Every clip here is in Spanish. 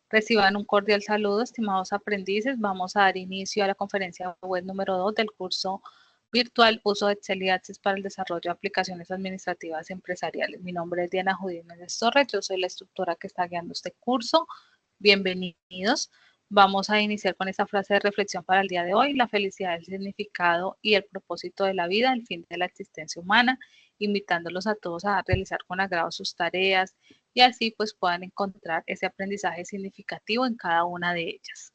Reciban un cordial saludo, estimados aprendices. Vamos a dar inicio a la conferencia web número 2 del curso virtual Uso de Excel y Access para el desarrollo de aplicaciones administrativas empresariales. Mi nombre es Diana Judith Méndez Torres, yo soy la instructora que está guiando este curso. Bienvenidos. Vamos a iniciar con esta frase de reflexión para el día de hoy. La felicidad, el significado y el propósito de la vida, el fin de la existencia humana, invitándolos a todos a realizar con agrado sus tareas y así pues puedan encontrar ese aprendizaje significativo en cada una de ellas.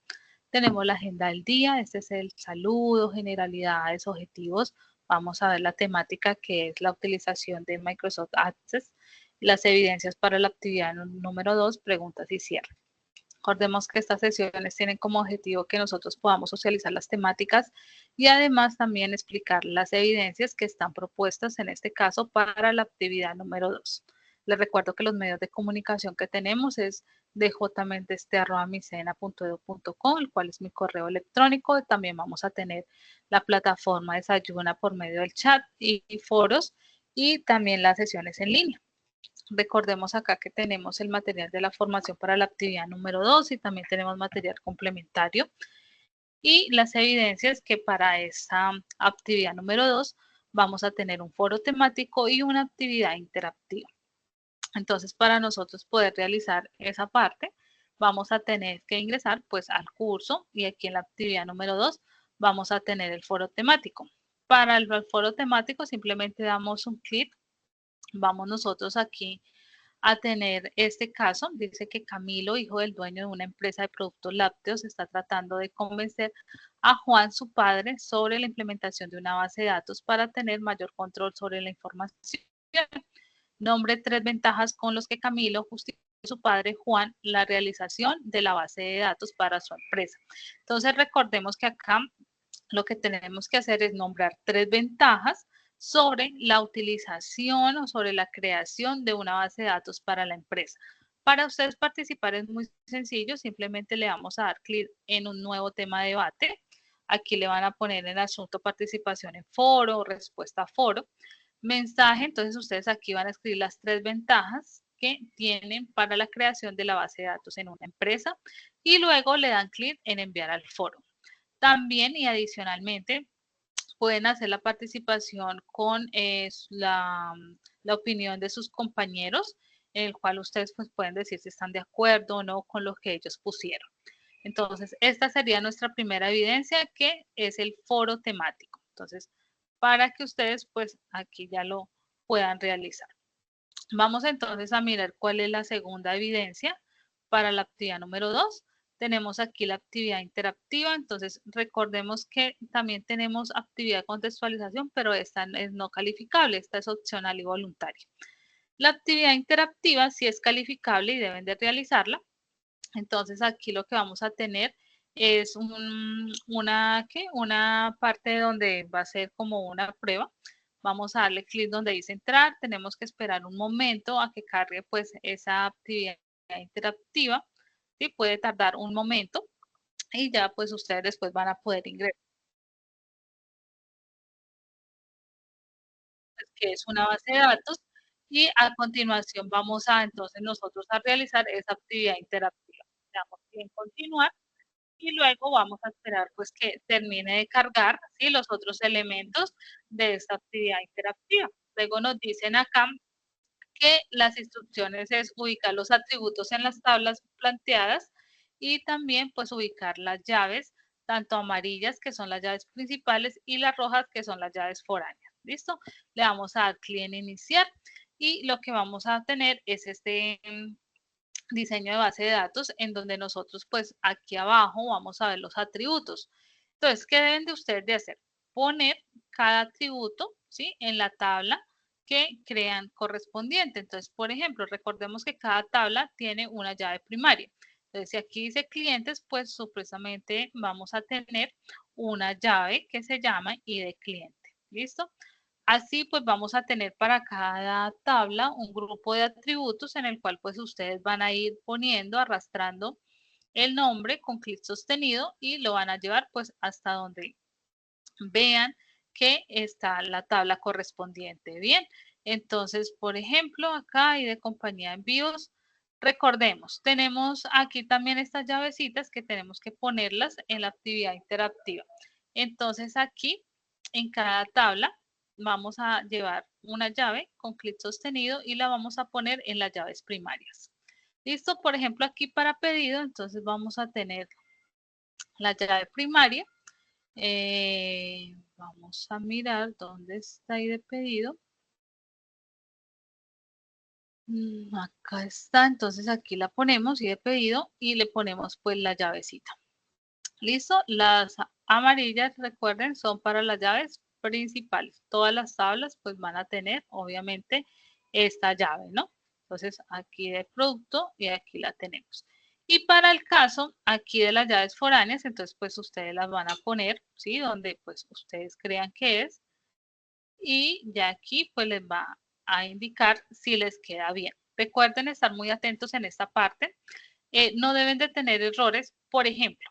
Tenemos la agenda del día, este es el saludo, generalidades, objetivos. Vamos a ver la temática que es la utilización de Microsoft Access, las evidencias para la actividad número 2, preguntas y cierre. Recordemos que estas sesiones tienen como objetivo que nosotros podamos socializar las temáticas y además también explicar las evidencias que están propuestas en este caso para la actividad número 2. Les recuerdo que los medios de comunicación que tenemos es djmendeste@micena.edu.co, el cual es mi correo electrónico. También vamos a tener la plataforma Desayuna por medio del chat y foros y también las sesiones en línea. Recordemos acá que tenemos el material de la formación para la actividad número 2 y también tenemos material complementario y las evidencias que para esta actividad número 2 vamos a tener un foro temático y una actividad interactiva. Entonces, para nosotros poder realizar esa parte, vamos a tener que ingresar pues al curso y aquí en la actividad número 2 vamos a tener el foro temático. Para el foro temático simplemente damos un clic, vamos nosotros aquí a tener este caso. Dice que Camilo, hijo del dueño de una empresa de productos lácteos, está tratando de convencer a Juan, su padre, sobre la implementación de una base de datos para tener mayor control sobre la información. Nombre 3 ventajas con los que Camilo justifica a su padre Juan la realización de la base de datos para su empresa. Entonces recordemos que acá lo que tenemos que hacer es nombrar 3 ventajas sobre la utilización o sobre la creación de una base de datos para la empresa. Para ustedes participar es muy sencillo, simplemente le vamos a dar clic en un nuevo tema de debate. Aquí le van a poner el asunto participación en foro, respuesta a foro, mensaje. Entonces ustedes aquí van a escribir las 3 ventajas que tienen para la creación de la base de datos en una empresa y luego le dan clic en enviar al foro. También y adicionalmente pueden hacer la participación con la opinión de sus compañeros, en el cual ustedes pues, pueden decir si están de acuerdo o no con lo que ellos pusieron. Entonces, esta sería nuestra primera evidencia, que es el foro temático. Entonces, para que ustedes pues aquí ya lo puedan realizar. Vamos entonces a mirar cuál es la segunda evidencia para la actividad número 2. Tenemos aquí la actividad interactiva, entonces recordemos que también tenemos actividad de contextualización, pero esta es no calificable, esta es opcional y voluntaria. La actividad interactiva sí es calificable y deben de realizarla. Entonces aquí lo que vamos a tener es una parte donde va a ser como una prueba. Vamos a darle clic donde dice entrar, tenemos que esperar un momento a que cargue pues esa actividad interactiva, ¿sí? Puede tardar un momento y ya pues ustedes después van a poder ingresar, que es una base de datos y a continuación vamos a entonces nosotros a realizar esa actividad interactiva. Le damos clic en continuar y luego vamos a esperar pues que termine de cargar, ¿sí? Los otros elementos de esta actividad interactiva. Luego nos dicen acá que las instrucciones es ubicar los atributos en las tablas planteadas y también pues ubicar las llaves, tanto amarillas que son las llaves principales y las rojas que son las llaves foráneas. ¿Listo? Le vamos a dar clic en iniciar y lo que vamos a tener es este diseño de base de datos en donde nosotros pues aquí abajo vamos a ver los atributos. Entonces, ¿qué deben de ustedes de hacer? Poner cada atributo, ¿sí? En la tabla que crean correspondiente. Entonces, por ejemplo, recordemos que cada tabla tiene una llave primaria. Entonces, si aquí dice clientes, pues supuestamente vamos a tener una llave que se llama ID cliente. ¿Listo? Así pues vamos a tener para cada tabla un grupo de atributos en el cual pues ustedes van a ir poniendo, arrastrando el nombre con clic sostenido y lo van a llevar pues hasta donde vean que está la tabla correspondiente. Bien, entonces por ejemplo acá hay de compañía de envíos, Recordemos, tenemos aquí también estas llavecitas que tenemos que ponerlas en la actividad interactiva. Entonces aquí, en cada tabla, vamos a llevar una llave con clic sostenido y la vamos a poner en las llaves primarias. Listo, por ejemplo, aquí para pedido, entonces vamos a tener la llave primaria. Vamos a mirar dónde está ahí de pedido. Acá está, entonces aquí la ponemos y de pedido y le ponemos pues la llavecita. Listo, las amarillas, recuerden, son para las llaves principales. Todas las tablas pues van a tener obviamente esta llave, ¿no? Entonces aquí de producto y aquí la tenemos. Y para el caso aquí de las llaves foráneas, entonces pues ustedes las van a poner, ¿sí? Donde pues ustedes crean que es. Y ya aquí pues les va a indicar si les queda bien. Recuerden estar muy atentos en esta parte. No deben de tener errores. Por ejemplo,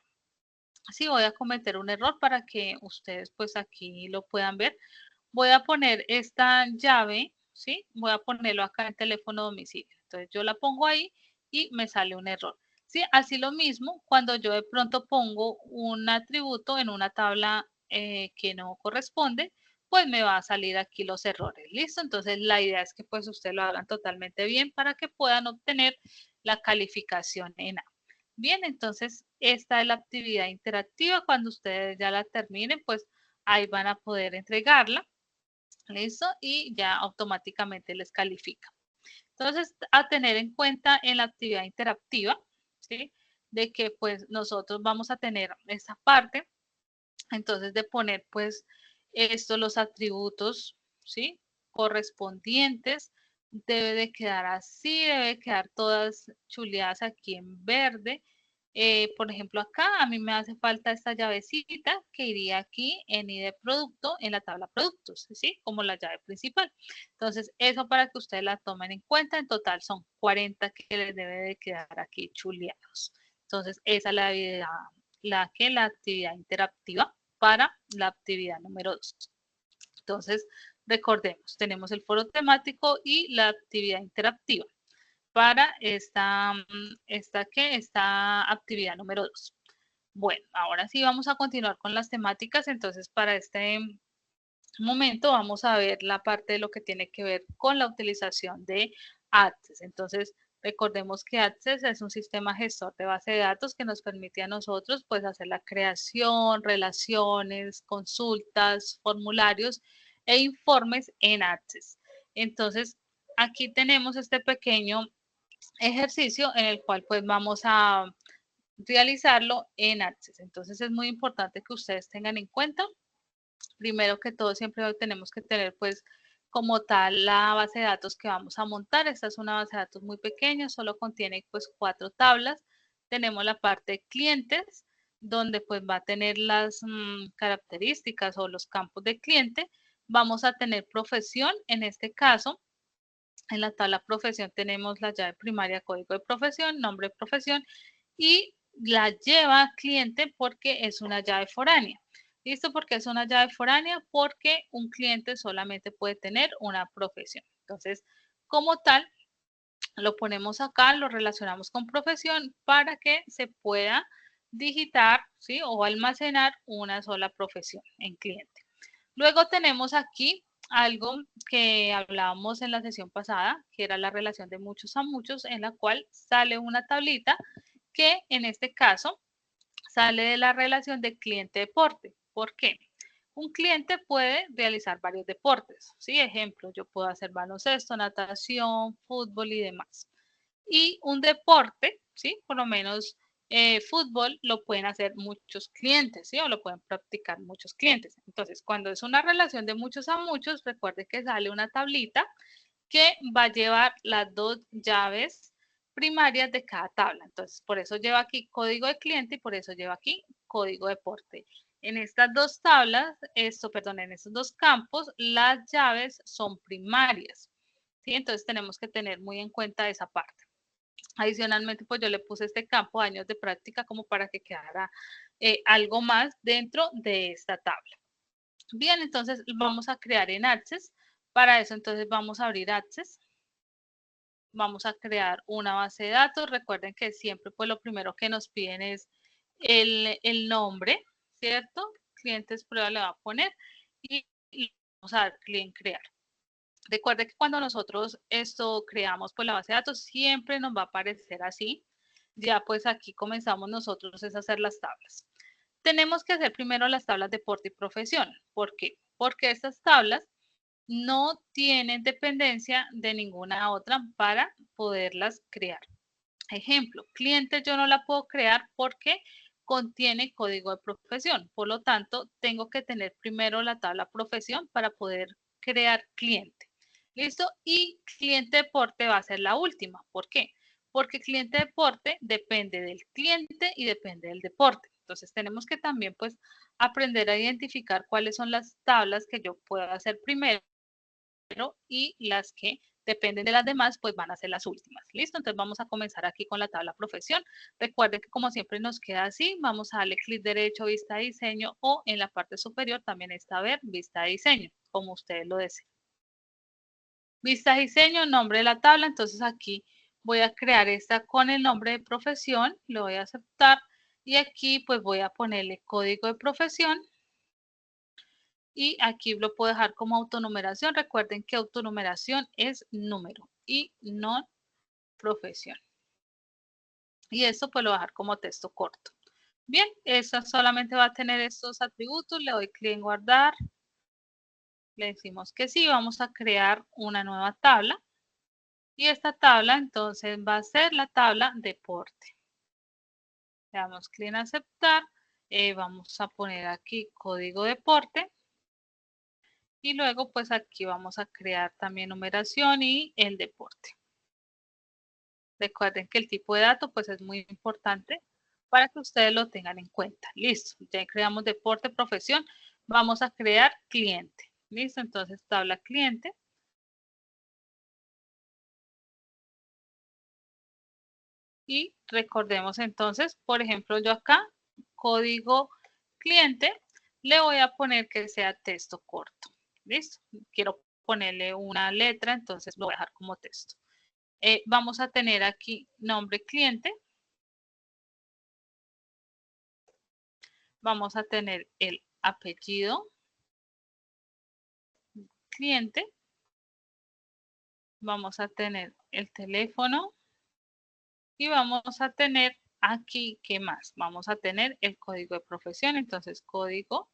si voy a cometer un error para que ustedes pues aquí lo puedan ver, voy a poner esta llave, ¿sí? Voy a ponerlo acá en teléfono domicilio. Entonces yo la pongo ahí y me sale un error. Sí, así lo mismo cuando yo de pronto pongo un atributo en una tabla que no corresponde, pues me va a salir aquí los errores. ¿Listo? Entonces la idea es que pues ustedes lo hagan totalmente bien para que puedan obtener la calificación en A. Bien, entonces esta es la actividad interactiva. Cuando ustedes ya la terminen, pues ahí van a poder entregarla. ¿Listo? Y ya automáticamente les califica. Entonces, a tener en cuenta en la actividad interactiva, ¿sí? De que pues nosotros vamos a tener esa parte, entonces de poner pues los atributos, ¿sí? Correspondientes, debe de quedar así, debe quedar todas chuleadas aquí en verde. Por ejemplo, acá a mí me hace falta esta llavecita que iría aquí en I de producto, en la tabla productos, ¿sí? Como la llave principal. Entonces, eso para que ustedes la tomen en cuenta. En total son 40 que les debe de quedar aquí chuleados. Entonces, esa es la actividad interactiva para la actividad número 2. Entonces, recordemos, tenemos el foro temático y la actividad interactiva para esta actividad número 2. Bueno, ahora sí vamos a continuar con las temáticas. Entonces, para este momento vamos a ver la parte de lo que tiene que ver con la utilización de Access. Entonces, recordemos que Access es un sistema gestor de base de datos que nos permite a nosotros pues hacer la creación, relaciones, consultas, formularios e informes en Access. Entonces, aquí tenemos este pequeño ejercicio en el cual pues vamos a realizarlo en Access. Entonces es muy importante que ustedes tengan en cuenta, primero que todo, siempre tenemos que tener pues como tal la base de datos que vamos a montar. Esta es una base de datos muy pequeña, solo contiene pues 4 tablas. Tenemos la parte de clientes, donde pues va a tener las características o los campos de cliente. Vamos a tener profesión, en este caso, en la tabla profesión tenemos la llave primaria, código de profesión, nombre de profesión y la lleva cliente porque es una llave foránea. ¿Listo? Porque es una llave foránea porque un cliente solamente puede tener una profesión. Entonces, como tal, lo ponemos acá, lo relacionamos con profesión para que se pueda digitar, ¿sí? O almacenar una sola profesión en cliente. Luego tenemos aquí algo que hablábamos en la sesión pasada, que era la relación de muchos a muchos, en la cual sale una tablita que en este caso sale de la relación de cliente-deporte. ¿Por qué? Un cliente puede realizar varios deportes, ¿sí? Ejemplo, yo puedo hacer baloncesto, natación, fútbol y demás. Y un deporte, ¿sí? Por lo menos fútbol lo pueden hacer muchos clientes, ¿sí? O lo pueden practicar muchos clientes. Entonces, cuando es una relación de muchos a muchos, recuerde que sale una tablita que va a llevar las 2 llaves primarias de cada tabla. Entonces, por eso lleva aquí código de cliente y por eso lleva aquí código de deporte. En estas 2 tablas, en estos 2 campos, las llaves son primarias, ¿sí? Entonces, tenemos que tener muy en cuenta esa parte. Adicionalmente, pues yo le puse este campo de años de práctica como para que quedara algo más dentro de esta tabla. Bien, entonces vamos a crear en Access. Para eso, entonces vamos a abrir Access. Vamos a crear una base de datos. Recuerden que siempre pues lo primero que nos piden es el nombre, ¿cierto? Clientes prueba le va a poner y vamos a dar clic en crear. Recuerde que cuando nosotros esto creamos pues la base de datos siempre nos va a aparecer así. Ya pues aquí comenzamos nosotros es a hacer las tablas. Tenemos que hacer primero las tablas de porte y profesión. ¿Por qué? Porque estas tablas no tienen dependencia de ninguna otra para poderlas crear. Ejemplo, cliente yo no la puedo crear porque contiene código de profesión. Por lo tanto, tengo que tener primero la tabla profesión para poder crear cliente. ¿Listo? Y cliente deporte va a ser la última. ¿Por qué? Porque cliente deporte depende del cliente y depende del deporte. Entonces tenemos que también pues aprender a identificar cuáles son las tablas que yo puedo hacer primero y las que dependen de las demás, pues van a ser las últimas. ¿Listo? Entonces vamos a comenzar aquí con la tabla profesión. Recuerden que como siempre nos queda así, vamos a darle clic derecho, vista de diseño, o en la parte superior también está ver vista de diseño, como ustedes lo deseen. Vista de diseño, nombre de la tabla, entonces aquí voy a crear esta con el nombre de profesión, lo voy a aceptar y aquí pues voy a ponerle código de profesión. Y aquí lo puedo dejar como autonumeración. Recuerden que autonumeración es número y no profesión. Y esto pues lo voy a dejar como texto corto. Bien, esa solamente va a tener estos atributos. Le doy clic en guardar. Le decimos que sí. Vamos a crear una nueva tabla. Y esta tabla entonces va a ser la tabla deporte. Le damos clic en aceptar. Vamos a poner aquí código deporte. Y luego pues aquí vamos a crear también numeración y el deporte. Recuerden que el tipo de dato pues es muy importante para que ustedes lo tengan en cuenta. Listo, ya creamos deporte, profesión, vamos a crear cliente. Listo, entonces tabla cliente. Y recordemos entonces, por ejemplo, yo acá, código cliente, le voy a poner que sea texto corto. Listo, quiero ponerle una letra, entonces lo voy a dejar como texto. Vamos a tener aquí nombre cliente. Vamos a tener el apellido cliente. Vamos a tener el teléfono y vamos a tener aquí, ¿qué más? Vamos a tener el código de profesión, entonces código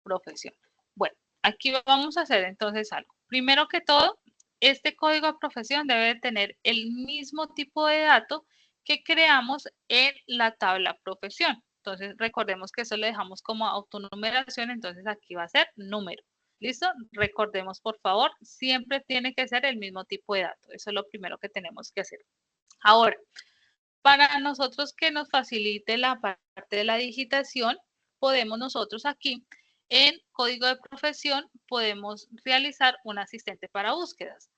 profesión. Bueno, aquí vamos a hacer entonces algo. Primero que todo, este código de profesión debe tener el mismo tipo de dato que creamos en la tabla profesión. Entonces, recordemos que eso lo dejamos como autonumeración, entonces aquí va a ser número. ¿Listo? Recordemos, por favor, siempre tiene que ser el mismo tipo de dato. Eso es lo primero que tenemos que hacer. Ahora, para nosotros que nos facilite la parte de la digitación, podemos nosotros aquí en código de profesión podemos realizar un asistente para búsquedas.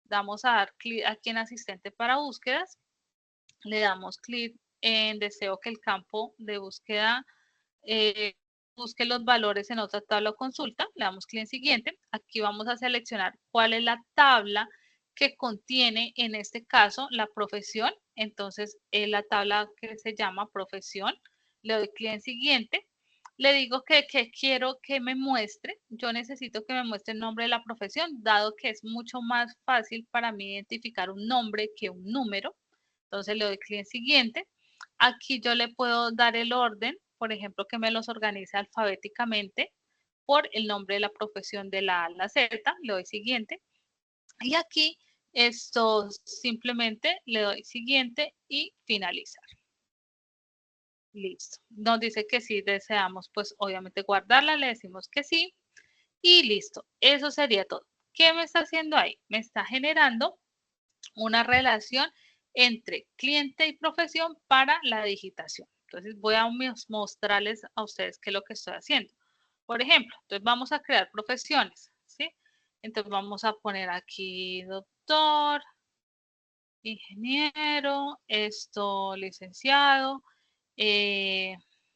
Damos a dar clic aquí en asistente para búsquedas, le damos clic en deseo que el campo de búsqueda busque los valores en otra tabla o consulta, le damos clic en siguiente. Aquí vamos a seleccionar cuál es la tabla que contiene en este caso la profesión. Entonces, la tabla que se llama profesión, le doy clic en siguiente. Le digo que quiero que me muestre, yo necesito que me muestre el nombre de la profesión, dado que es mucho más fácil para mí identificar un nombre que un número. Entonces le doy clic en siguiente. Aquí yo le puedo dar el orden, por ejemplo, que me los organice alfabéticamente por el nombre de la profesión de la A a la Z. Le doy siguiente. Y aquí esto simplemente le doy siguiente y finalizar. Listo. Nos dice que sí deseamos, pues obviamente guardarla, le decimos que sí y listo. Eso sería todo. ¿Qué me está haciendo ahí? Me está generando una relación entre cliente y profesión para la digitación. Entonces voy a mostrarles a ustedes qué es lo que estoy haciendo. Por ejemplo, entonces vamos a crear profesiones, ¿sí? Entonces vamos a poner aquí doctor, ingeniero, esto licenciado,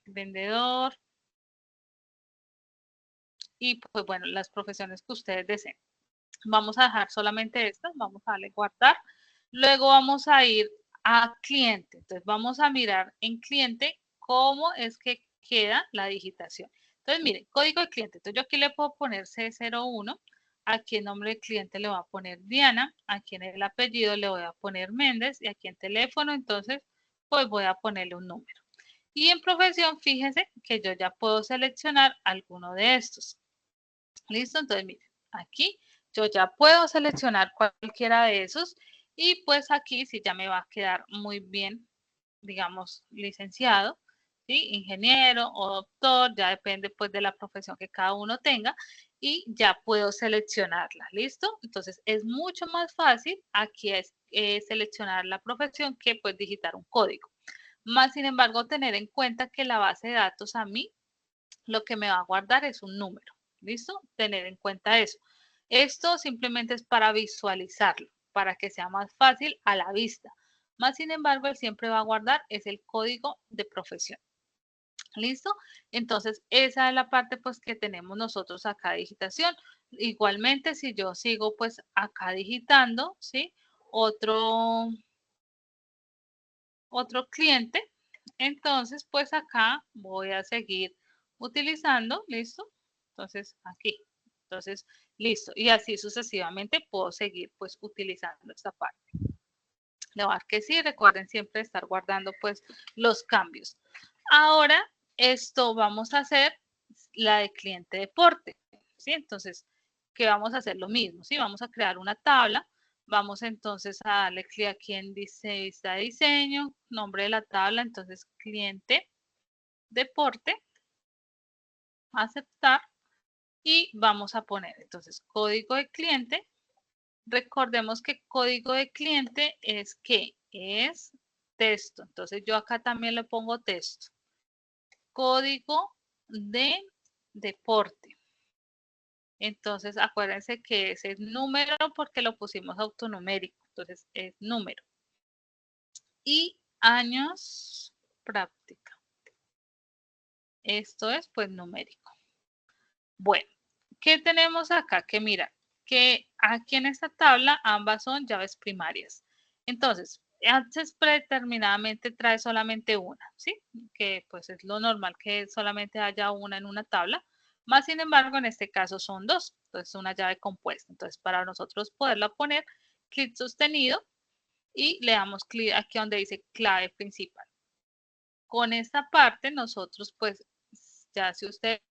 vendedor y pues bueno, las profesiones que ustedes deseen. Vamos a dejar solamente estas, vamos a darle guardar. Luego vamos a ir a cliente. Entonces vamos a mirar en cliente cómo es que queda la digitación. Entonces, miren, código de cliente. Entonces yo aquí le puedo poner C01. Aquí en nombre del cliente le voy a poner Diana. Aquí en el apellido le voy a poner Méndez. Y aquí en teléfono, entonces, pues voy a ponerle un número. Y en profesión, fíjense que yo ya puedo seleccionar alguno de estos. ¿Listo? Entonces, miren, aquí yo ya puedo seleccionar cualquiera de esos y pues aquí sí ya me va a quedar muy bien, digamos, licenciado, ¿sí? Ingeniero o doctor, ya depende pues de la profesión que cada uno tenga y ya puedo seleccionarla, ¿listo? Entonces es mucho más fácil aquí es seleccionar la profesión que pues digitar un código. Más sin embargo, tener en cuenta que la base de datos a mí lo que me va a guardar es un número. ¿Listo? Tener en cuenta eso. Esto simplemente es para visualizarlo, para que sea más fácil a la vista. Más sin embargo, él siempre va a guardar es el código de profesión. ¿Listo? Entonces, esa es la parte pues que tenemos nosotros acá de digitación. Igualmente, si yo sigo pues acá digitando, ¿sí? Otro cliente, entonces pues acá voy a seguir utilizando, ¿listo? Entonces aquí, entonces listo, y así sucesivamente puedo seguir pues utilizando esta parte. Le voy a dar que sí, recuerden siempre estar guardando pues los cambios. Ahora esto vamos a hacer la de cliente deporte, ¿sí? Entonces, ¿qué vamos a hacer? Lo mismo, ¿sí? Vamos a crear una tabla. Vamos entonces a darle clic aquí en está diseño, nombre de la tabla, entonces cliente, deporte, aceptar y vamos a poner entonces código de cliente. Recordemos que código de cliente es que es texto, entonces yo acá también le pongo texto. Código de deporte. Entonces, acuérdense que ese es número porque lo pusimos autonumérico. Entonces, es número. Y años práctica. Esto es, pues, numérico. Bueno, ¿qué tenemos acá? Que mira, que aquí en esta tabla ambas son llaves primarias. Entonces, antes predeterminadamente trae solamente una, ¿sí? Que pues es lo normal que solamente haya una en una tabla. Más sin embargo, en este caso son dos. Entonces, una llave compuesta. Entonces, para nosotros poderla poner, clic sostenido y le damos clic aquí donde dice clave principal. Con esta parte, nosotros pues, ya si ustedes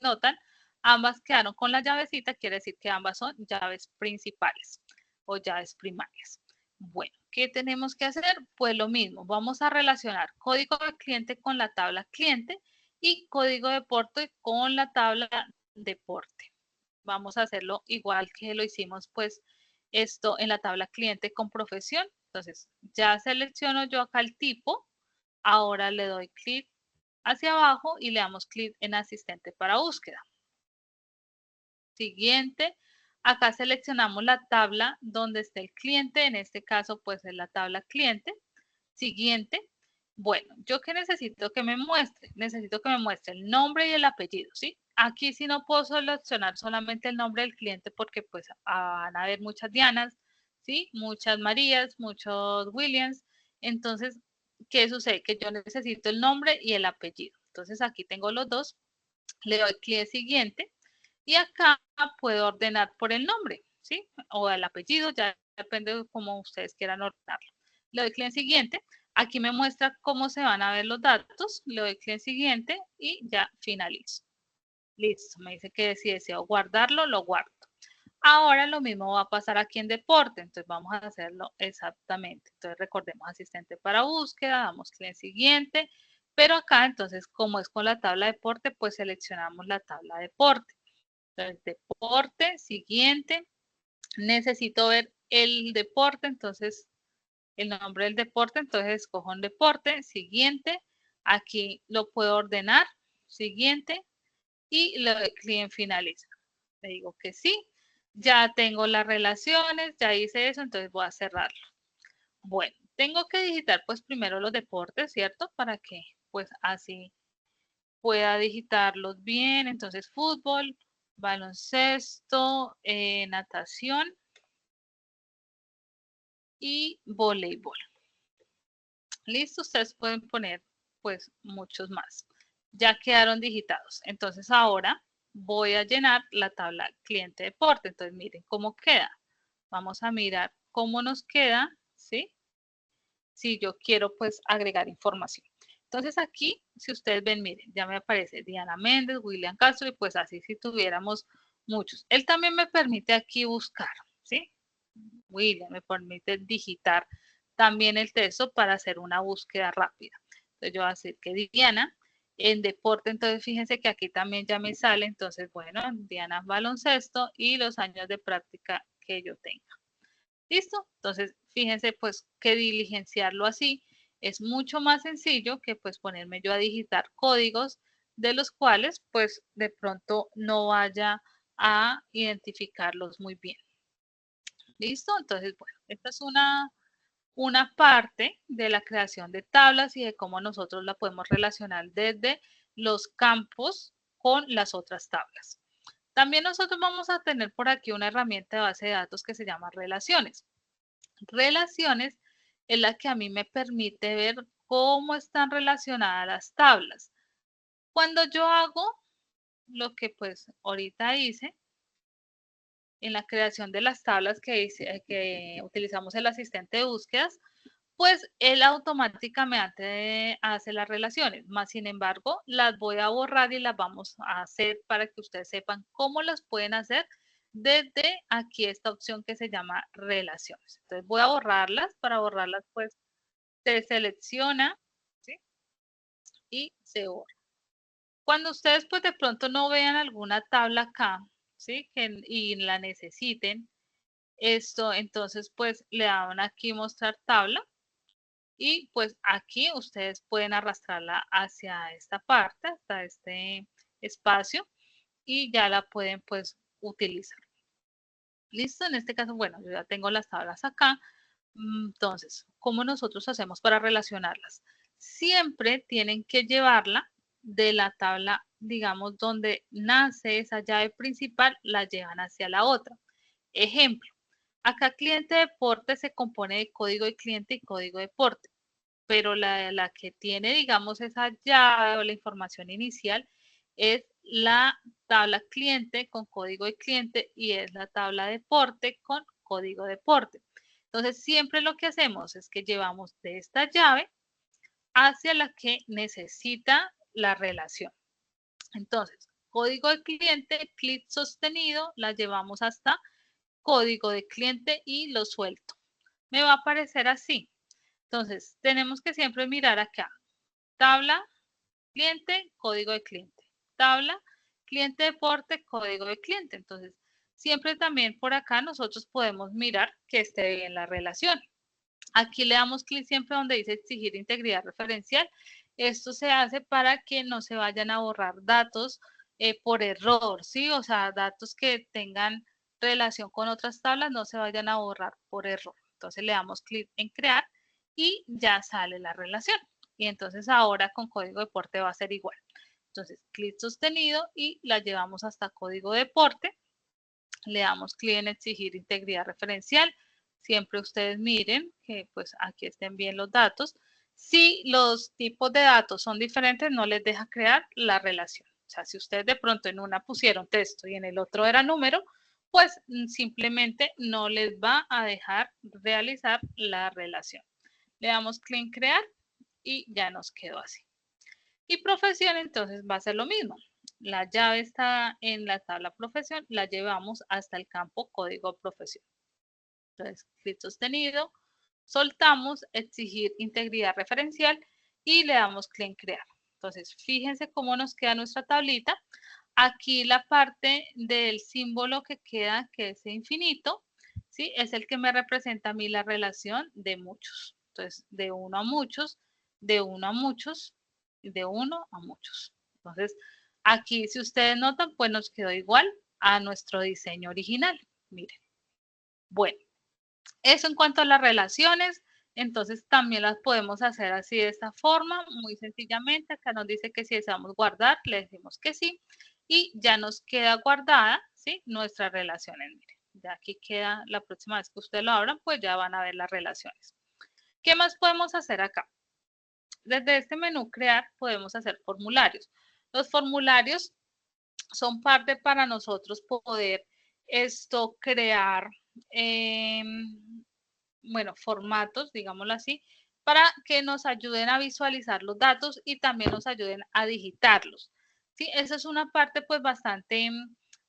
notan, ambas quedaron con la llavecita, quiere decir que ambas son llaves principales o llaves primarias. Bueno, ¿qué tenemos que hacer? Pues lo mismo, vamos a relacionar código de cliente con la tabla cliente y código de deporte con la tabla deporte. Vamos a hacerlo igual que lo hicimos pues esto en la tabla cliente con profesión. Entonces ya selecciono yo acá el tipo, ahora le doy clic hacia abajo y le damos clic en asistente para búsqueda. Siguiente, acá seleccionamos la tabla donde esté el cliente, en este caso pues es la tabla cliente. Siguiente, bueno, ¿yo qué necesito que me muestre? Necesito que me muestre el nombre y el apellido, ¿sí? Aquí sí no puedo seleccionar solamente el nombre del cliente porque pues van a haber muchas Dianas, ¿sí? Muchas Marías, muchos Williams. Entonces, ¿qué sucede? Que yo necesito el nombre y el apellido. Entonces aquí tengo los dos, le doy clic siguiente y acá puedo ordenar por el nombre, ¿sí? O el apellido, ya depende de cómo ustedes quieran ordenarlo. Le doy clic en siguiente. Aquí me muestra cómo se van a ver los datos. Le doy clic en siguiente y ya finalizo. Listo, me dice que si deseo guardarlo, lo guardo. Ahora lo mismo va a pasar aquí en deporte, entonces vamos a hacerlo exactamente. Entonces recordemos asistente para búsqueda, damos clic en siguiente, pero acá entonces como es con la tabla deporte, pues seleccionamos la tabla deporte. Entonces deporte, siguiente, necesito ver el deporte, entonces el nombre del deporte, entonces escojo un deporte, siguiente, aquí lo puedo ordenar, siguiente, y le doy clic en finalizar. Le digo que sí, ya tengo las relaciones, ya hice eso, entonces voy a cerrarlo. Bueno, tengo que digitar pues primero los deportes, ¿cierto? Para que pues así pueda digitarlos bien. Entonces fútbol, baloncesto, natación y voleibol. Listo, ustedes pueden poner pues muchos más. Ya quedaron digitados. Entonces ahora voy a llenar la tabla cliente deporte. Entonces miren cómo queda. Vamos a mirar cómo nos queda, ¿sí? Si yo quiero pues agregar información. Entonces aquí, si ustedes ven, miren, ya me aparece Diana Méndez, William Castro y pues así si tuviéramos muchos. Él también me permite aquí buscar, ¿sí? William me permite digitar también el texto para hacer una búsqueda rápida. Entonces yo voy a decir que Diana en deporte, entonces fíjense que aquí también ya me sale, entonces bueno, Diana baloncesto y los años de práctica que yo tenga. ¿Listo? Entonces fíjense pues que diligenciarlo así es mucho más sencillo que pues ponerme yo a digitar códigos de los cuales pues de pronto no vaya a identificarlos muy bien. ¿Listo? Entonces, bueno, esta es una parte de la creación de tablas y de cómo nosotros la podemos relacionar desde los campos con las otras tablas. También nosotros vamos a tener por aquí una herramienta de base de datos que se llama relaciones. Relaciones es la que a mí me permite ver cómo están relacionadas las tablas. Cuando yo hago lo que pues ahorita hice, en la creación de las tablas que utilizamos el asistente de búsquedas, pues él automáticamente hace las relaciones, más sin embargo las voy a borrar y las vamos a hacer para que ustedes sepan cómo las pueden hacer desde aquí esta opción que se llama relaciones. Entonces voy a borrarlas, para borrarlas pues se selecciona, ¿sí? Y se borra. Cuando ustedes pues de pronto no vean alguna tabla acá, ¿sí? Y la necesiten, esto entonces pues le dan aquí mostrar tabla y pues aquí ustedes pueden arrastrarla hacia esta parte, hasta este espacio y ya la pueden pues utilizar. Listo, en este caso, bueno, yo ya tengo las tablas acá. Entonces, ¿cómo nosotros hacemos para relacionarlas? Siempre tienen que llevarla de la tabla, digamos, donde nace esa llave principal, la llevan hacia la otra. Ejemplo, acá cliente deporte se compone de código de cliente y código deporte, pero la que tiene, digamos, esa llave o la información inicial es la tabla cliente con código de cliente y es la tabla deporte con código deporte. Entonces, siempre lo que hacemos es que llevamos de esta llave hacia la que necesita la relación. Entonces, código de cliente, clic sostenido, la llevamos hasta código de cliente y lo suelto. Me va a aparecer así. Entonces, tenemos que siempre mirar acá. Tabla, cliente, código de cliente. Tabla, cliente deporte, código de cliente. Entonces, siempre también por acá nosotros podemos mirar que esté bien la relación. Aquí le damos clic siempre donde dice exigir integridad referencial. Esto se hace para que no se vayan a borrar datos por error, ¿sí? O sea, datos que tengan relación con otras tablas no se vayan a borrar por error. Entonces le damos clic en crear y ya sale la relación. Y entonces ahora con código deporte va a ser igual. Entonces, clic sostenido y la llevamos hasta código deporte. Le damos clic en exigir integridad referencial. Siempre ustedes miren que pues aquí estén bien los datos. Si los tipos de datos son diferentes, no les deja crear la relación. O sea, si ustedes de pronto en una pusieron texto y en el otro era número, pues simplemente no les va a dejar realizar la relación. Le damos clic en crear y ya nos quedó así. Y profesión entonces va a ser lo mismo. La llave está en la tabla profesión, la llevamos hasta el campo código profesión. Entonces, clic sostenido, soltamos, exigir integridad referencial y le damos clic en crear. Entonces, fíjense cómo nos queda nuestra tablita. Aquí la parte del símbolo que queda, que es infinito, ¿sí? Es el que me representa a mí la relación de muchos. Entonces, de uno a muchos, de uno a muchos, de uno a muchos. Entonces, aquí si ustedes notan, pues nos quedó igual a nuestro diseño original. Miren. Bueno, eso en cuanto a las relaciones, entonces también las podemos hacer así de esta forma, muy sencillamente. Acá nos dice que si deseamos guardar, le decimos que sí y ya nos queda guardada, ¿sí? Nuestras relaciones. Miren, ya aquí queda, la próxima vez que ustedes lo abran, pues ya van a ver las relaciones. ¿Qué más podemos hacer acá? Desde este menú crear podemos hacer formularios. Los formularios son parte para nosotros poder crear, bueno, formatos, digámoslo así, para que nos ayuden a visualizar los datos y también nos ayuden a digitarlos. ¿Sí? Esa es una parte pues bastante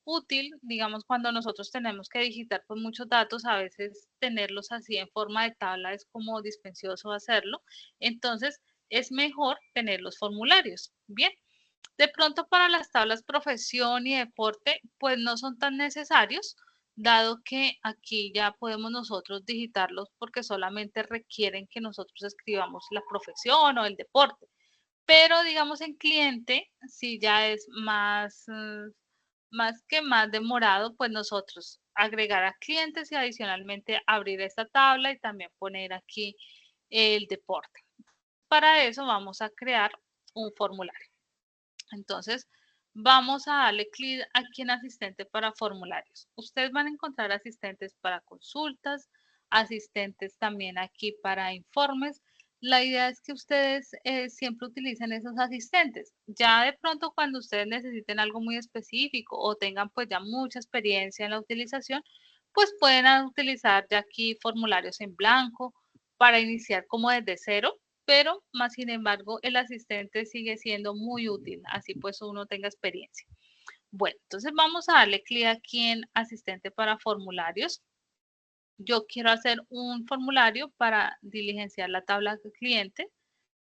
útil, digamos, cuando nosotros tenemos que digitar pues muchos datos, a veces tenerlos así en forma de tabla es como dispendioso hacerlo, entonces es mejor tener los formularios. Bien, de pronto para las tablas profesión y deporte pues no son tan necesarios, dado que aquí ya podemos nosotros digitarlos porque solamente requieren que nosotros escribamos la profesión o el deporte. Pero digamos en cliente, si ya es más más demorado, pues nosotros agregar a clientes y adicionalmente abrir esta tabla y también poner aquí el deporte. Para eso vamos a crear un formulario. Entonces, vamos a darle clic aquí en asistente para formularios. Ustedes van a encontrar asistentes para consultas, asistentes también aquí para informes. La idea es que ustedes siempre utilicen esos asistentes. Ya de pronto cuando ustedes necesiten algo muy específico o tengan pues ya mucha experiencia en la utilización, pues pueden utilizar ya aquí formularios en blanco para iniciar como desde cero, pero más sin embargo el asistente sigue siendo muy útil, así pues uno tenga experiencia. Bueno, entonces vamos a darle clic aquí en asistente para formularios. Yo quiero hacer un formulario para diligenciar la tabla de cliente,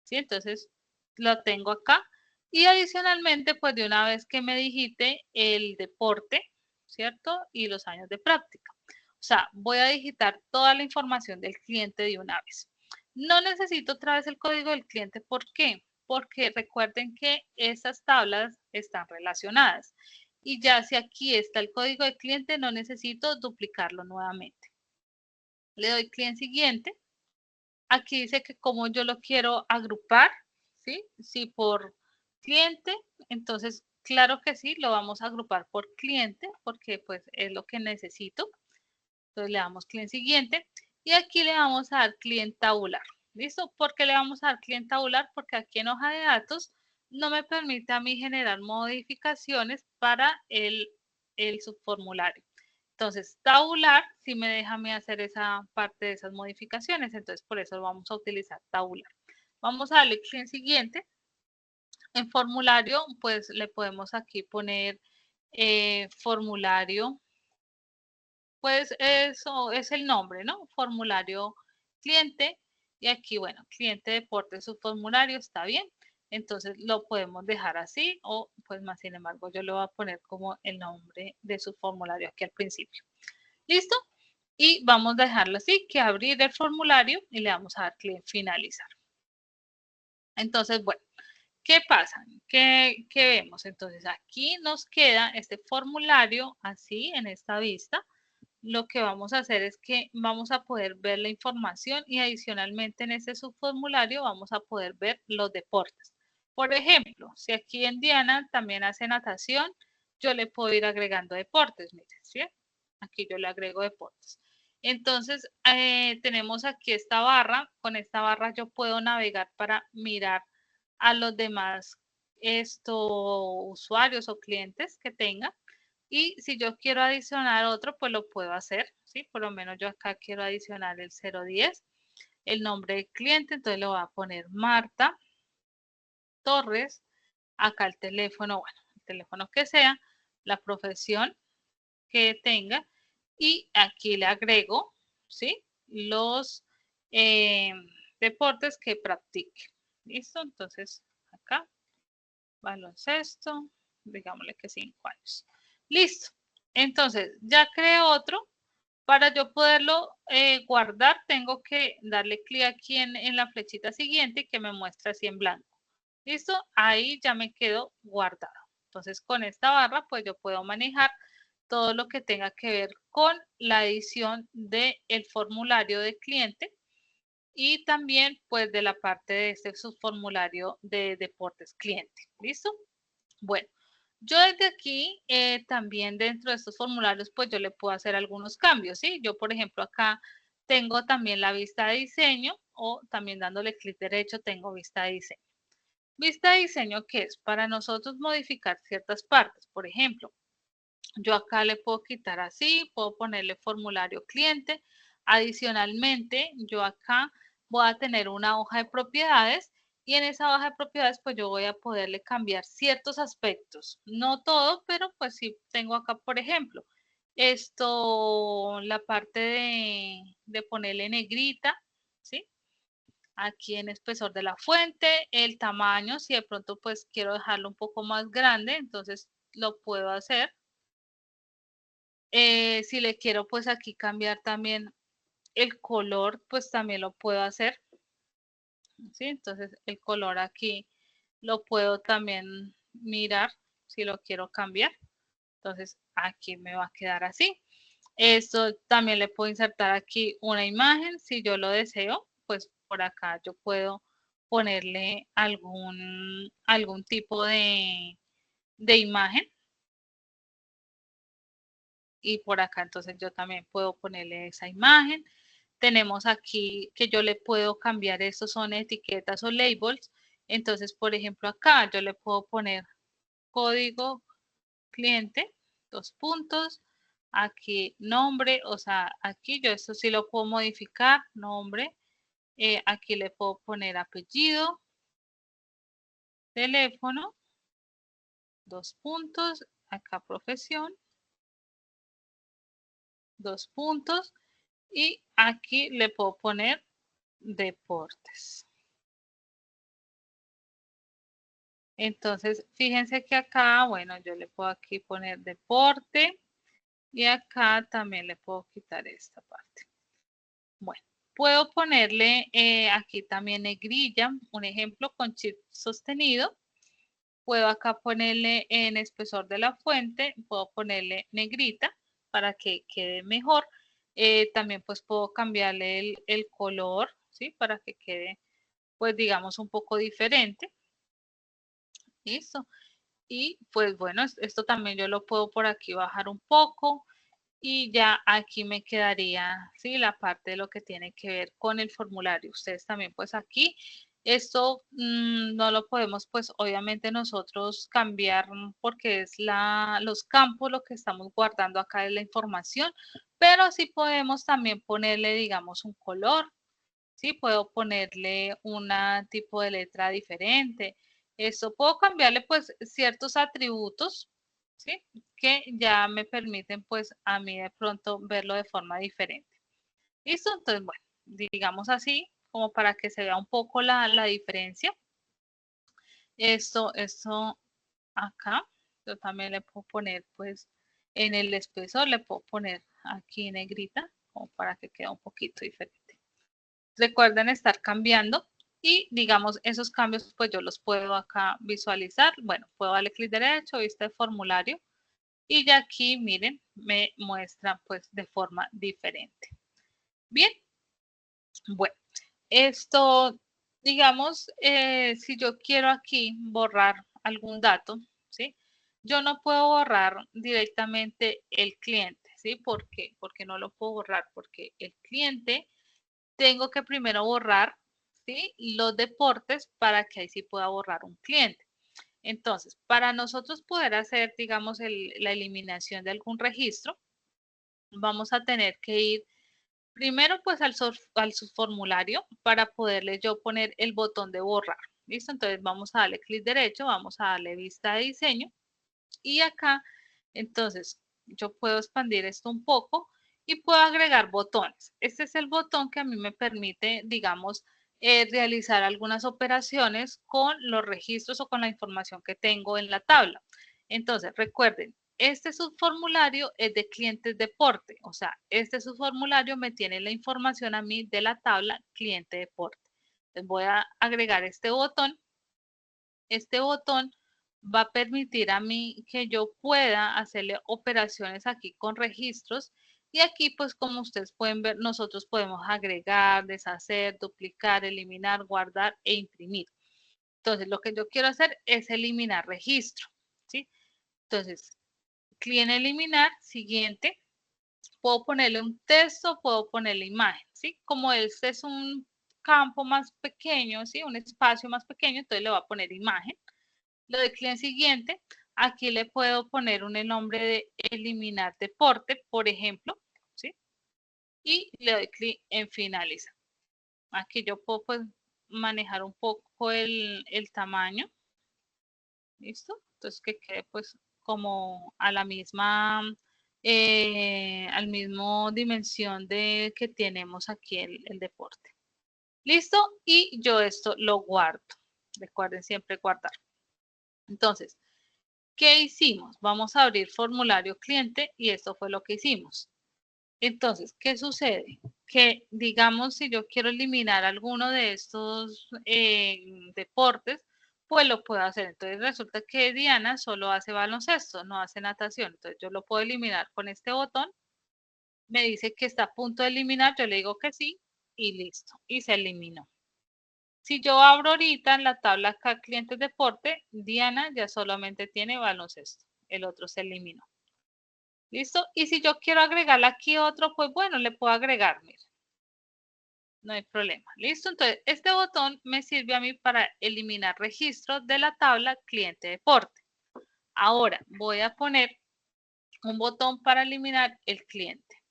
¿sí? Entonces lo tengo acá y adicionalmente pues de una vez que me digite el deporte, ¿cierto? Y los años de práctica. O sea, voy a digitar toda la información del cliente de una vez. No necesito otra vez el código del cliente. ¿Por qué? Porque recuerden que estas tablas están relacionadas. Y ya si aquí está el código del cliente, no necesito duplicarlo nuevamente. Le doy clic en siguiente. Aquí dice que como yo lo quiero agrupar, ¿sí? Si por cliente, entonces claro que sí, lo vamos a agrupar por cliente porque pues es lo que necesito. Entonces le damos clic en siguiente y aquí le vamos a dar clic en tabular. ¿Listo? ¿Por qué le vamos a dar clic en tabular? Porque aquí en hoja de datos no me permite a mí generar modificaciones para el subformulario. Entonces, tabular sí me deja a mí hacer esa parte de esas modificaciones. Entonces, por eso vamos a utilizar tabular. Vamos a darle clic en siguiente. En formulario, pues le podemos aquí poner formulario, pues eso es el nombre, ¿no? Formulario cliente. Y aquí, bueno, cliente deporte, su formulario está bien. Entonces lo podemos dejar así o pues más sin embargo yo le voy a poner como el nombre de su formulario aquí al principio. ¿Listo? Y vamos a dejarlo así, que abrir el formulario y le vamos a dar clic en finalizar. Entonces, bueno, ¿qué pasa? ¿Qué vemos? Entonces aquí nos queda este formulario así en esta vista. Lo que vamos a hacer es que vamos a poder ver la información y adicionalmente en este subformulario vamos a poder ver los deportes. Por ejemplo, si aquí en Diana también hace natación, yo le puedo ir agregando deportes, miren, ¿sí? Aquí yo le agrego deportes. Entonces, tenemos aquí esta barra. Con esta barra yo puedo navegar para mirar a los demás usuarios o clientes que tenga. Y si yo quiero adicionar otro, pues lo puedo hacer, ¿sí? Por lo menos yo acá quiero adicionar el 010, el nombre del cliente, entonces le voy a poner Marta Torres, acá el teléfono, bueno, el teléfono que sea, la profesión que tenga y aquí le agrego, ¿sí? Los deportes que practique. ¿Listo? Entonces, acá, baloncesto, digámosle que 5 años. Listo. Entonces, ya creé otro. Para yo poderlo guardar, tengo que darle clic aquí en la flechita siguiente que me muestra así en blanco. ¿Listo? Ahí ya me quedó guardado. Entonces, con esta barra, pues yo puedo manejar todo lo que tenga que ver con la edición del formulario de cliente y también pues de la parte de este subformulario de deportes cliente. ¿Listo? Bueno, Yo desde aquí, también dentro de estos formularios, pues yo le puedo hacer algunos cambios, ¿sí? Yo, por ejemplo, acá tengo también la vista de diseño o también dándole clic derecho tengo vista de diseño. Vista de diseño, ¿qué es? Para nosotros modificar ciertas partes. Por ejemplo, yo acá le puedo quitar así, puedo ponerle formulario cliente. Adicionalmente, yo acá voy a tener una hoja de propiedades y en esa hoja de propiedades pues yo voy a poderle cambiar ciertos aspectos. No todo, pero pues sí tengo acá, por ejemplo, esto, la parte de ponerle negrita, ¿sí? Aquí en espesor de la fuente, el tamaño, si de pronto pues quiero dejarlo un poco más grande, entonces lo puedo hacer. Si le quiero pues aquí cambiar también el color, pues también lo puedo hacer, ¿sí? Entonces el color aquí lo puedo también mirar si lo quiero cambiar. Entonces aquí me va a quedar así. Esto también le puedo insertar aquí una imagen si yo lo deseo, pues por acá yo puedo ponerle algún tipo de imagen y por acá entonces yo también puedo ponerle esa imagen. Tenemos aquí que yo le puedo cambiar, estos son etiquetas o labels. Entonces, por ejemplo, acá yo le puedo poner código cliente, dos puntos, aquí nombre, o sea, aquí yo esto sí lo puedo modificar, nombre, aquí le puedo poner apellido, teléfono, dos puntos, acá profesión, dos puntos, y aquí le puedo poner deportes. Entonces, fíjense que acá, bueno, yo le puedo aquí poner deporte y acá también le puedo quitar esta parte. Bueno, puedo ponerle aquí también negrilla, un ejemplo con shift sostenido. Puedo acá ponerle en espesor de la fuente, puedo ponerle negrita para que quede mejor. También pues puedo cambiarle el color, ¿sí? Para que quede pues digamos un poco diferente. Listo. Y pues bueno, esto también yo lo puedo por aquí bajar un poco y ya aquí me quedaría, sí, la parte de lo que tiene que ver con el formulario. Ustedes también pues aquí, esto no lo podemos pues obviamente nosotros cambiar porque es los campos lo que estamos guardando acá es la información, pero sí podemos también ponerle digamos un color. Sí, puedo ponerle un tipo de letra diferente. Esto puedo cambiarle pues ciertos atributos, ¿sí? Que ya me permiten pues a mí de pronto verlo de forma diferente. ¿Listo? Entonces, bueno, digamos así, como para que se vea un poco la diferencia. Esto acá, yo también le puedo poner pues en el espesor, le puedo poner aquí negrita, como para que quede un poquito diferente. Recuerden estar cambiando y digamos esos cambios pues yo los puedo acá visualizar. Bueno, puedo darle clic derecho, vista de formulario y ya aquí miren me muestra pues de forma diferente. Bien, bueno, esto digamos si yo quiero aquí borrar algún dato, ¿sí? Yo no puedo borrar directamente el cliente, ¿sí? ¿Por qué? Porque no lo puedo borrar, porque el cliente tengo que primero borrar, ¿sí? Los deportes para que ahí sí pueda borrar un cliente. Entonces, para nosotros poder hacer, digamos, la eliminación de algún registro, vamos a tener que ir primero pues al subformulario para poderle yo poner el botón de borrar. ¿Listo? Entonces vamos a darle clic derecho, vamos a darle vista de diseño y acá, entonces, yo puedo expandir esto un poco y puedo agregar botones. Este es el botón que a mí me permite, digamos, realizar algunas operaciones con los registros o con la información que tengo en la tabla. Entonces, recuerden, este subformulario es de clientes deporte, o sea, este subformulario me tiene la información a mí de la tabla cliente deporte. Entonces, voy a agregar este botón. Este botón va a permitir a mí que yo pueda hacerle operaciones aquí con registros y aquí pues como ustedes pueden ver nosotros podemos agregar, deshacer, duplicar, eliminar, guardar e imprimir. Entonces lo que yo quiero hacer es eliminar registro, ¿sí? Entonces, cliente eliminar, siguiente. Puedo ponerle un texto, puedo ponerle imagen, ¿sí? Como este es un campo más pequeño, ¿sí? Un espacio más pequeño, entonces le voy a poner imagen. Le doy clic en siguiente. Aquí le puedo poner el nombre de eliminar deporte, por ejemplo, ¿sí? Y le doy clic en finalizar. Aquí yo puedo pues, manejar un poco el tamaño. ¿Listo? Entonces que quede pues como a la misma, al mismo dimensión de que tenemos aquí el deporte. ¿Listo? Y yo esto lo guardo. Recuerden siempre guardar. Entonces, ¿qué hicimos? Vamos a abrir formulario cliente y esto fue lo que hicimos. Entonces, ¿qué sucede? Que digamos, si yo quiero eliminar alguno de estos deportes, pues lo puedo hacer. Entonces resulta que Diana solo hace baloncesto, no hace natación. Entonces yo lo puedo eliminar con este botón. Me dice que está a punto de eliminar, yo le digo que sí y listo. Y se eliminó. Si yo abro ahorita en la tabla acá clientes deporte, Diana ya solamente tiene baloncesto. El otro se eliminó. ¿Listo? Y si yo quiero agregarle aquí otro, pues bueno, le puedo agregar, mire. No hay problema. ¿Listo? Entonces, este botón me sirve a mí para eliminar registros de la tabla cliente deporte. Ahora, voy a poner un botón para eliminar el cliente.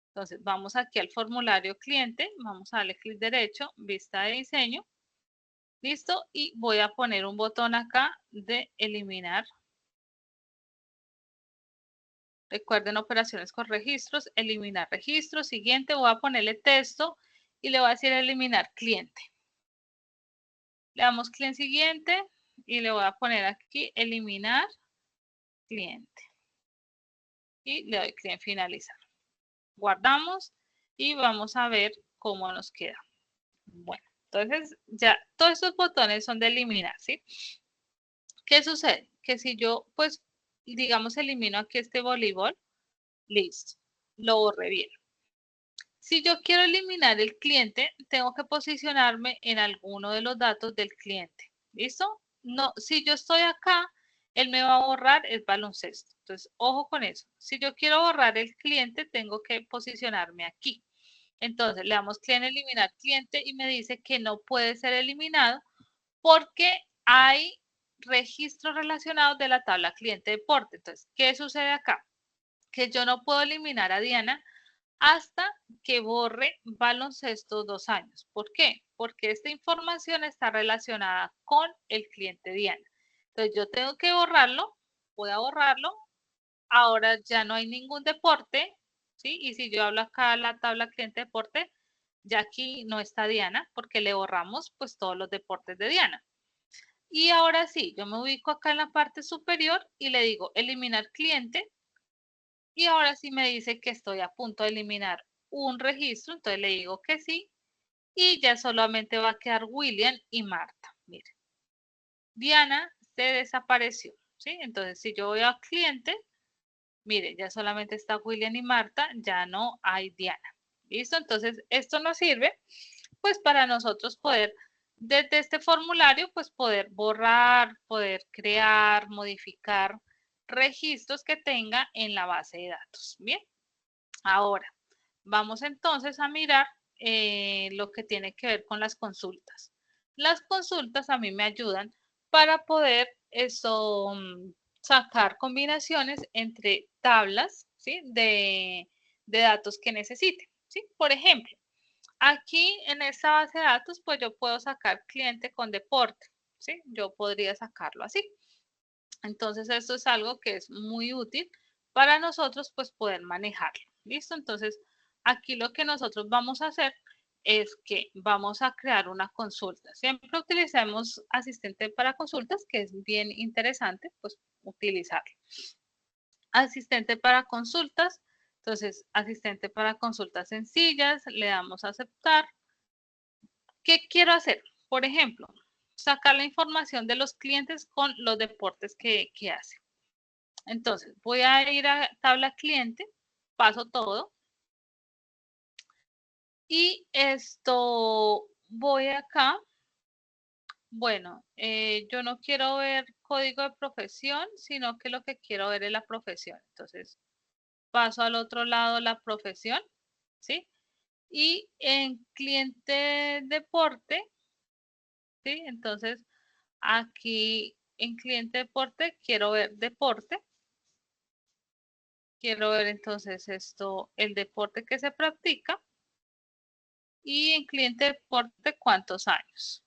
Entonces, vamos aquí al formulario cliente, vamos a darle clic derecho, vista de diseño. ¿Listo? Y voy a poner un botón acá de eliminar. Recuerden operaciones con registros, eliminar registros. Siguiente, voy a ponerle texto y le voy a decir eliminar cliente. Le damos clic en siguiente y le voy a poner aquí eliminar cliente. Y le doy clic en finalizar. Guardamos y vamos a ver cómo nos queda. Bueno, entonces ya todos estos botones son de eliminar, ¿sí? ¿Qué sucede? Que si yo, pues, digamos, elimino aquí este voleibol, listo, lo borré bien. Si yo quiero eliminar el cliente, tengo que posicionarme en alguno de los datos del cliente. ¿Listo? No, si yo estoy acá, él me va a borrar el baloncesto. Entonces, ojo con eso. Si yo quiero borrar el cliente, tengo que posicionarme aquí. Entonces, le damos clic en eliminar cliente y me dice que no puede ser eliminado porque hay registros relacionados de la tabla cliente deporte. Entonces, ¿qué sucede acá? Que yo no puedo eliminar a Diana hasta que borre baloncesto 2 años. ¿Por qué? Porque esta información está relacionada con el cliente Diana. Entonces yo tengo que borrarlo, voy a borrarlo. Ahora ya no hay ningún deporte, ¿sí? Y si yo hablo acá la tabla cliente deporte, ya aquí no está Diana porque le borramos pues todos los deportes de Diana. Y ahora sí, yo me ubico acá en la parte superior y le digo eliminar cliente. Y ahora sí me dice que estoy a punto de eliminar un registro, entonces le digo que sí. Y ya solamente va a quedar William y Marta. Mire, Diana se desapareció, ¿sí? Entonces si yo voy a cliente, mire, ya solamente está William y Marta, ya no hay Diana. ¿Listo? Entonces esto nos sirve pues para nosotros poder desde este formulario pues poder borrar, poder crear, modificar registros que tenga en la base de datos. Bien, ahora vamos entonces a mirar lo que tiene que ver con las consultas. Las consultas a mí me ayudan para poder sacar combinaciones entre tablas, ¿sí? de datos que necesite. ¿Sí? Por ejemplo, aquí en esta base de datos, pues yo puedo sacar cliente con deporte, ¿sí? Yo podría sacarlo así. Entonces, esto es algo que es muy útil para nosotros, pues poder manejarlo. ¿Listo? Entonces, aquí lo que nosotros vamos a hacer es que vamos a crear una consulta. Siempre utilicemos asistente para consultas, que es bien interesante, pues utilizarlo. Asistente para consultas. Entonces, asistente para consultas sencillas, le damos a aceptar. ¿Qué quiero hacer? Por ejemplo, sacar la información de los clientes con los deportes que hace. Entonces, voy a ir a tabla cliente, paso todo. Y esto voy acá, Bueno, yo no quiero ver código de profesión, sino que lo que quiero ver es la profesión. Entonces, paso al otro lado la profesión, ¿sí? Y en cliente deporte, ¿sí? Entonces, aquí en cliente deporte quiero ver deporte. Quiero ver entonces esto, el deporte que se practica. Y en cliente deporte, ¿cuántos años?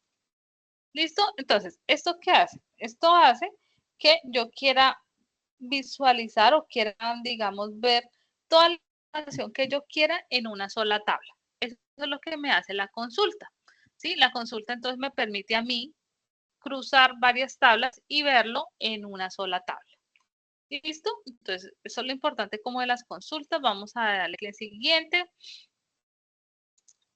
¿Listo? Entonces, ¿esto qué hace? Esto hace que yo quiera visualizar o quiera, digamos, ver toda la información que yo quiera en una sola tabla. Eso es lo que me hace la consulta. ¿Sí? La consulta entonces me permite a mí cruzar varias tablas y verlo en una sola tabla. ¿Listo? Entonces, eso es lo importante como de las consultas. Vamos a darle clic siguiente.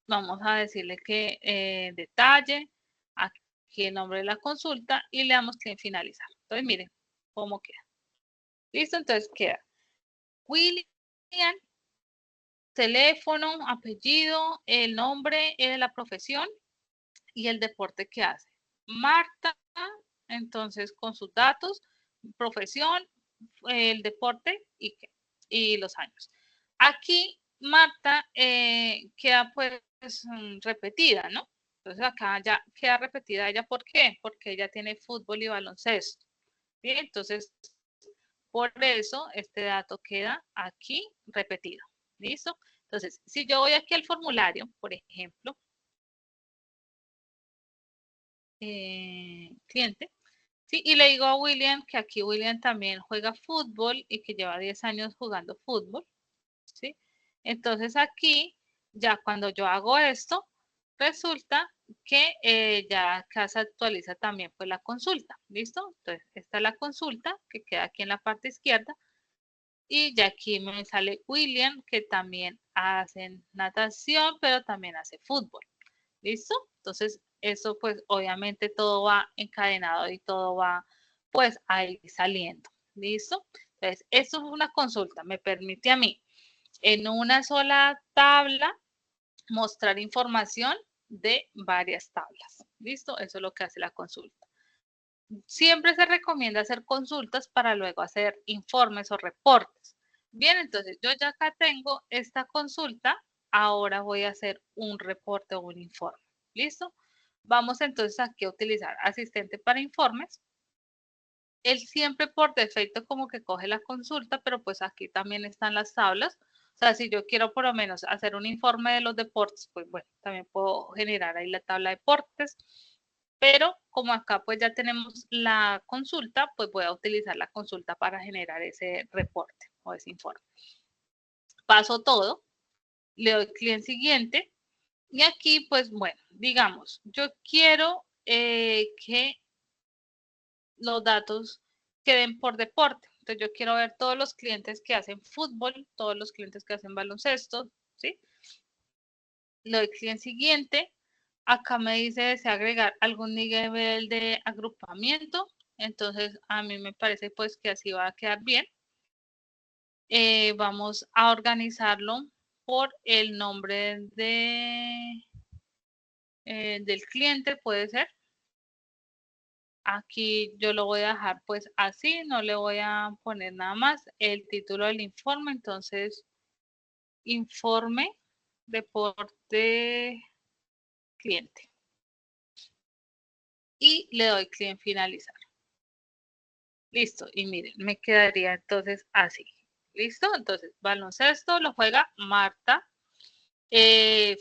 Vamos a decirle que detalle, aquí el nombre de la consulta y le damos clic en finalizar. Entonces, miren cómo queda. ¿Listo? Entonces queda William, teléfono, apellido, el nombre, la profesión y el deporte que hace. Marta, entonces con sus datos, profesión, el deporte y los años. Aquí Marta queda pues repetida, ¿no? Entonces acá ya queda repetida ella, ¿por qué? Porque ella tiene fútbol y baloncesto. ¿Sí? Entonces, por eso este dato queda aquí repetido. ¿Listo? Entonces, si yo voy aquí al formulario, por ejemplo, cliente, ¿sí? Y le digo a William que aquí William también juega fútbol y que lleva 10 años jugando fútbol, ¿sí? Entonces aquí, ya cuando yo hago esto, resulta que ya acá se actualiza también pues la consulta, ¿listo? Entonces, esta es la consulta que queda aquí en la parte izquierda y ya aquí me sale William que también hace natación, pero también hace fútbol, ¿listo? Entonces, eso pues obviamente todo va encadenado y todo va pues ahí saliendo, ¿listo? Entonces, eso es una consulta, me permite a mí en una sola tabla mostrar información de varias tablas. ¿Listo? Eso es lo que hace la consulta. Siempre se recomienda hacer consultas para luego hacer informes o reportes. Bien, entonces yo ya acá tengo esta consulta, ahora voy a hacer un reporte o un informe. ¿Listo? Vamos entonces aquí a utilizar asistente para informes. Él siempre por defecto como que coge la consulta, pero pues aquí también están las tablas. O sea, si yo quiero por lo menos hacer un informe de los deportes, pues bueno, también puedo generar ahí la tabla de deportes. Pero como acá pues ya tenemos la consulta, pues voy a utilizar la consulta para generar ese reporte o ese informe. Paso todo, le doy clic en siguiente y aquí pues bueno, digamos, yo quiero que los datos queden por deporte. Entonces yo quiero ver todos los clientes que hacen fútbol, todos los clientes que hacen baloncesto, ¿sí? Le doy clic en siguiente. Acá me dice desea agregar algún nivel de agrupamiento. Entonces a mí me parece pues que así va a quedar bien. Vamos a organizarlo por el nombre del cliente, puede ser. Aquí yo lo voy a dejar pues así, no le voy a poner nada más. El título del informe, entonces, informe, deporte, cliente. Y le doy clic en finalizar. Listo, y miren, me quedaría entonces así. ¿Listo? Entonces, baloncesto lo juega Marta,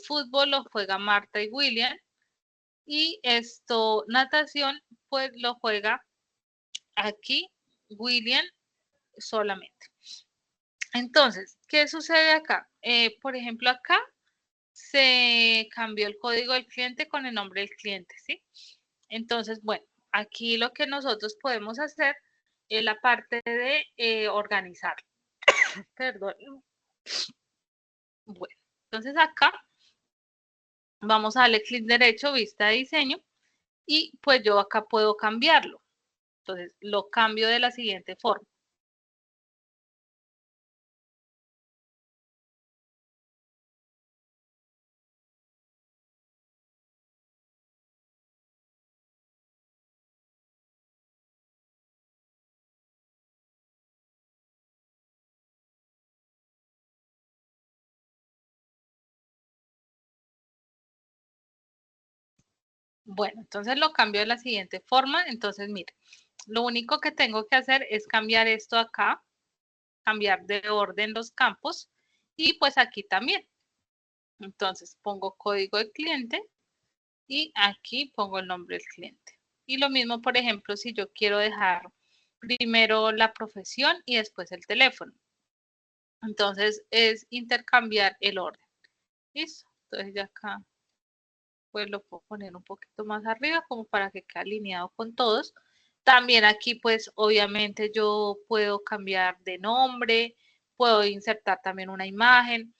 fútbol lo juega Marta y William, y esto, natación, pues lo juega aquí William solamente. Entonces, ¿qué sucede acá? Por ejemplo, acá se cambió el código del cliente con el nombre del cliente, ¿sí? Entonces, bueno, aquí lo que nosotros podemos hacer es la parte de organizar. Perdón. Bueno, entonces acá vamos a darle clic derecho, vista de diseño, y pues yo acá puedo cambiarlo. Entonces, lo cambio de la siguiente forma. Bueno, entonces lo cambio de la siguiente forma. Entonces, mire, lo único que tengo que hacer es cambiar esto acá, cambiar de orden los campos y pues aquí también. Entonces pongo código de cliente y aquí pongo el nombre del cliente. Y lo mismo, por ejemplo, si yo quiero dejar primero la profesión y después el teléfono. Entonces es intercambiar el orden. ¿Listo? Entonces ya acá pues lo puedo poner un poquito más arriba como para que quede alineado con todos. También aquí pues obviamente yo puedo cambiar de nombre, puedo insertar también una imagen.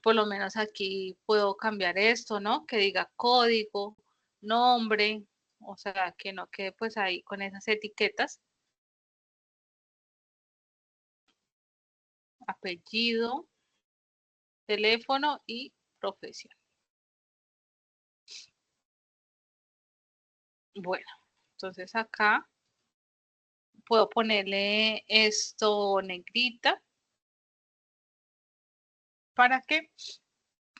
Por lo menos aquí puedo cambiar esto, ¿no? Que diga código, nombre, o sea, que no quede pues ahí con esas etiquetas. Apellido, teléfono y profesión. Bueno, entonces acá puedo ponerle esto negrita para que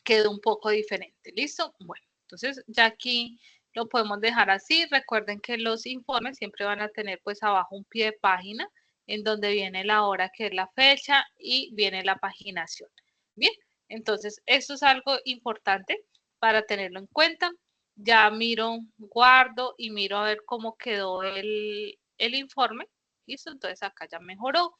quede un poco diferente. ¿Listo? Bueno, entonces ya aquí lo podemos dejar así. Recuerden que los informes siempre van a tener pues abajo un pie de página en donde viene la hora que es la fecha y viene la paginación. Bien, entonces esto es algo importante para tenerlo en cuenta. Ya miro, guardo y miro a ver cómo quedó el informe. ¿Listo? Entonces acá ya mejoró,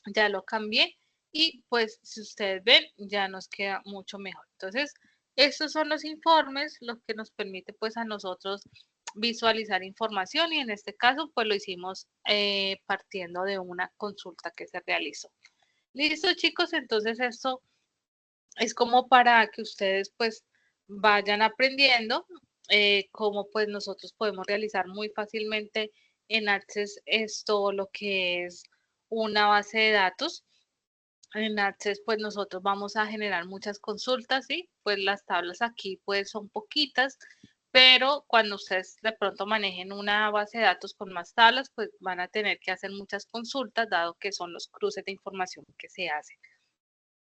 ya lo cambié y pues si ustedes ven ya nos queda mucho mejor. Entonces estos son los informes, lo que nos permite pues a nosotros visualizar información y en este caso pues lo hicimos partiendo de una consulta que se realizó. Listo chicos, entonces esto es como para que ustedes pues vayan aprendiendo cómo pues nosotros podemos realizar muy fácilmente en Access esto lo que es una base de datos. En Access, pues nosotros vamos a generar muchas consultas, ¿sí? Pues las tablas aquí pues son poquitas, pero cuando ustedes de pronto manejen una base de datos con más tablas, pues van a tener que hacer muchas consultas, dado que son los cruces de información que se hacen.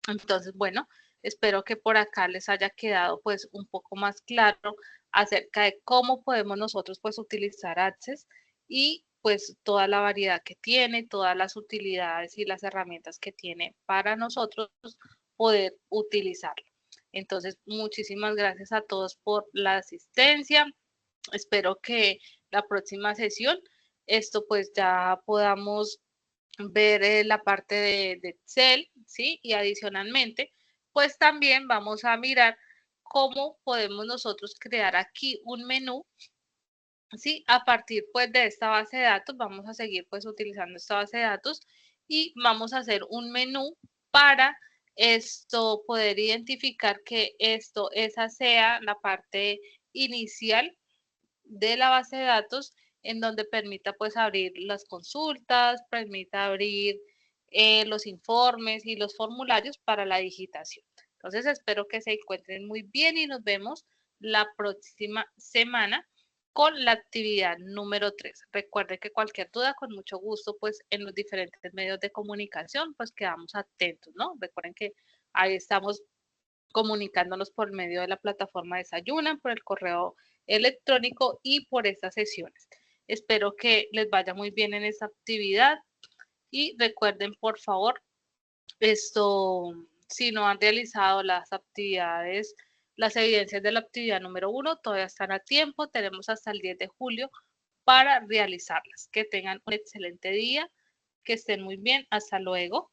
Entonces, bueno, espero que por acá les haya quedado pues un poco más claro acerca de cómo podemos nosotros pues utilizar Access y pues toda la variedad que tiene, todas las utilidades y las herramientas que tiene para nosotros poder utilizarlo. Entonces, muchísimas gracias a todos por la asistencia. Espero que la próxima sesión esto pues ya podamos ver la parte de Excel, ¿sí? Y adicionalmente, pues también vamos a mirar cómo podemos nosotros crear aquí un menú, ¿sí? A partir pues de esta base de datos, vamos a seguir pues utilizando esta base de datos y vamos a hacer un menú para esto poder identificar que esa sea la parte inicial de la base de datos en donde permita pues abrir las consultas, permita abrir los informes y los formularios para la digitación. Entonces espero que se encuentren muy bien y nos vemos la próxima semana con la actividad número 3. Recuerden que cualquier duda, con mucho gusto, pues en los diferentes medios de comunicación, pues quedamos atentos, ¿no? Recuerden que ahí estamos comunicándonos por medio de la plataforma Desayunan, por el correo electrónico y por estas sesiones. Espero que les vaya muy bien en esta actividad y recuerden, por favor, si no han realizado las actividades, las evidencias de la actividad número 1, todavía están a tiempo, tenemos hasta el 10 de julio para realizarlas. Que tengan un excelente día, que estén muy bien, hasta luego.